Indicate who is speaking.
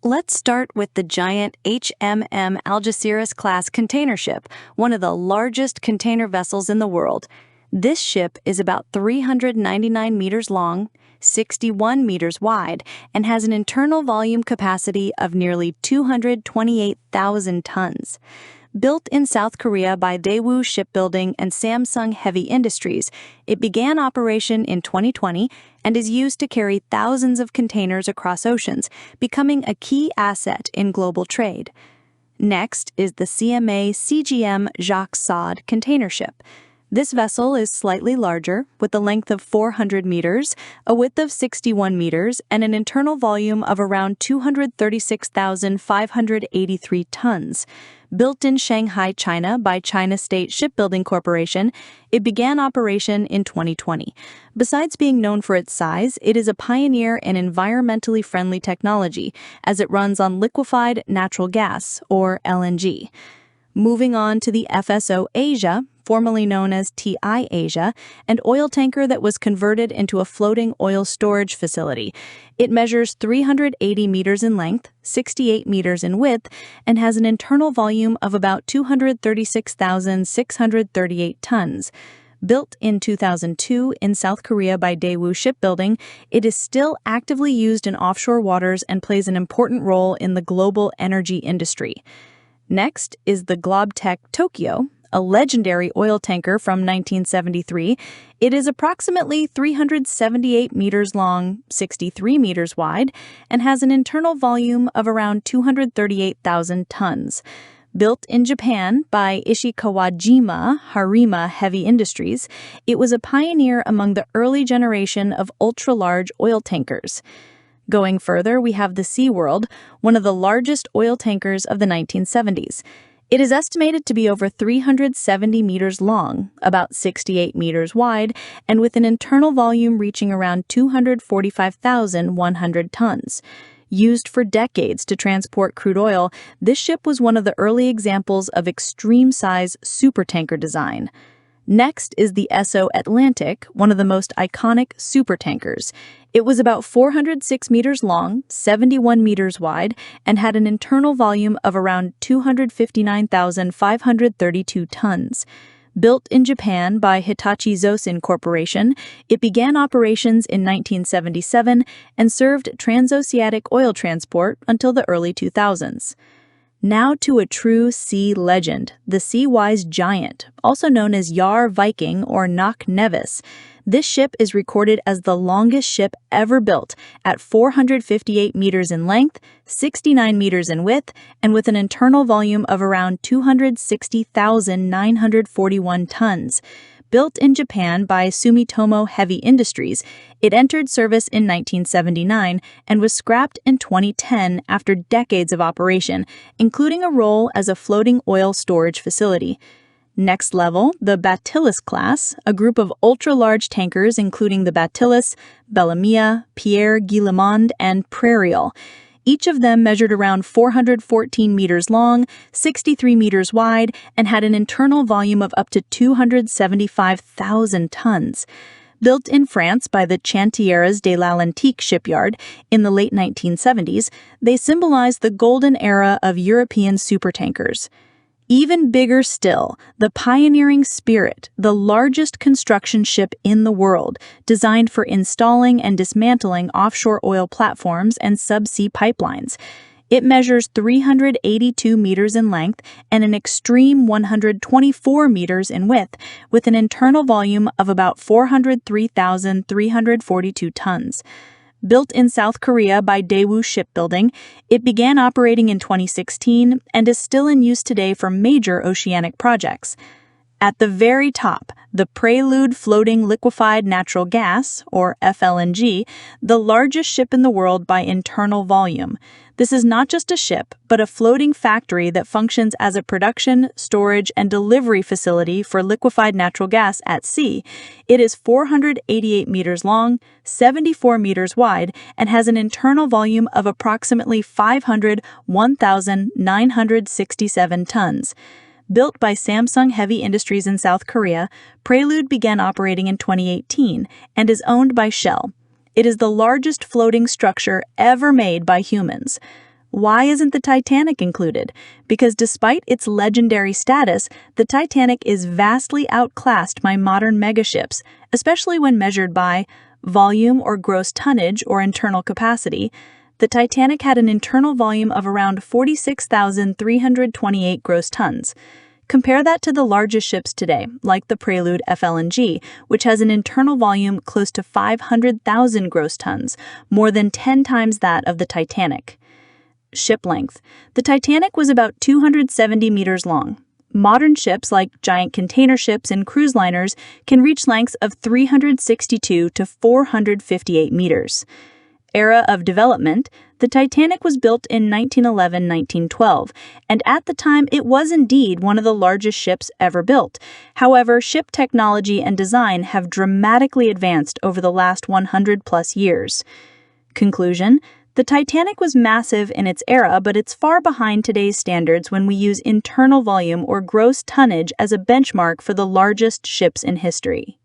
Speaker 1: Let's start with the giant HMM Algeciras class container ship, one of the largest container vessels in the world. This ship is about 399 meters long, 61 meters wide, and has an internal volume capacity of nearly 228,000 tons. Built in South Korea by Daewoo Shipbuilding and Samsung Heavy Industries, it began operation in 2020 and is used to carry thousands of containers across oceans, becoming a key asset in global trade. Next is the CMA CGM Jacques Saadé container ship. This vessel is slightly larger, with a length of 400 meters, a width of 61 meters, and an internal volume of around 236,583 tons. Built in Shanghai, China by China State Shipbuilding Corporation, it began operation in 2020. Besides being known for its size, it is a pioneer in environmentally friendly technology, as it runs on liquefied natural gas, or LNG. Moving on to the FSO Asia, formerly known as TI Asia, an oil tanker that was converted into a floating oil storage facility. It measures 380 meters in length, 68 meters in width, and has an internal volume of about 236,638 tons. Built in 2002 in South Korea by Daewoo Shipbuilding, it is still actively used in offshore waters and plays an important role in the global energy industry. Next is the Globtik Tokyo, a legendary oil tanker from 1973. It is approximately 378 meters long, 63 meters wide, and has an internal volume of around 238,000 tons. Built in Japan by Ishikawajima Harima Heavy Industries, it was a pioneer among the early generation of ultra-large oil tankers. Going further, we have the SeaWorld, one of the largest oil tankers of the 1970s. It is estimated to be over 370 meters long, about 68 meters wide, and with an internal volume reaching around 245,100 tons. Used for decades to transport crude oil, this ship was one of the early examples of extreme-size supertanker design. Next is the Esso Atlantic, one of the most iconic supertankers. It was about 406 meters long, 71 meters wide, and had an internal volume of around 259,532 tons. Built in Japan by Hitachi Zosen Corporation, it began operations in 1977 and served transoceanic oil transport until the early 2000s. Now to a true sea legend, the Seawise Giant, also known as Yar Viking or Knock Nevis. This ship is recorded as the longest ship ever built at 458 meters in length, 69 meters in width, and with an internal volume of around 260,941 tons. Built in Japan by Sumitomo Heavy Industries, it entered service in 1979 and was scrapped in 2010 after decades of operation, including a role as a floating oil storage facility. Next level, the Batillus class, a group of ultra-large tankers including the Batillus, Bellamia, Pierre Guillemond, and Prairial. Each of them measured around 414 meters long, 63 meters wide, and had an internal volume of up to 275,000 tons. Built in France by the Chantiers de l'Atlantique shipyard in the late 1970s, they symbolize the golden era of European supertankers. Even bigger still, the Pioneering Spirit, the largest construction ship in the world, designed for installing and dismantling offshore oil platforms and subsea pipelines. It measures 382 meters in length and an extreme 124 meters in width, with an internal volume of about 403,342 tons. Built in South Korea by Daewoo Shipbuilding, it began operating in 2016 and is still in use today for major oceanic projects. At the very top, the Prelude Floating Liquefied Natural Gas, or FLNG, the largest ship in the world by internal volume. This is not just a ship, but a floating factory that functions as a production, storage, and delivery facility for liquefied natural gas at sea. It is 488 meters long, 74 meters wide, and has an internal volume of approximately 1,967 tons. Built by Samsung Heavy Industries in South Korea, Prelude began operating in 2018 and is owned by Shell. It is the largest floating structure ever made by humans. Why isn't the Titanic included? Because despite its legendary status, the Titanic is vastly outclassed by modern megaships, especially when measured by volume or gross tonnage or internal capacity. The Titanic had an internal volume of around 46,328 gross tons. Compare that to the largest ships today, like the Prelude FLNG, which has an internal volume close to 500,000 gross tons, more than 10 times that of the Titanic. Ship length. The Titanic was about 270 meters long. Modern ships, like giant container ships and cruise liners, can reach lengths of 362 to 458 meters. Era of development. The Titanic was built in 1911-1912, and at the time it was indeed one of the largest ships ever built. However, ship technology and design have dramatically advanced over the last 100-plus years. Conclusion. The Titanic was massive in its era, but it's far behind today's standards when we use internal volume or gross tonnage as a benchmark for the largest ships in history.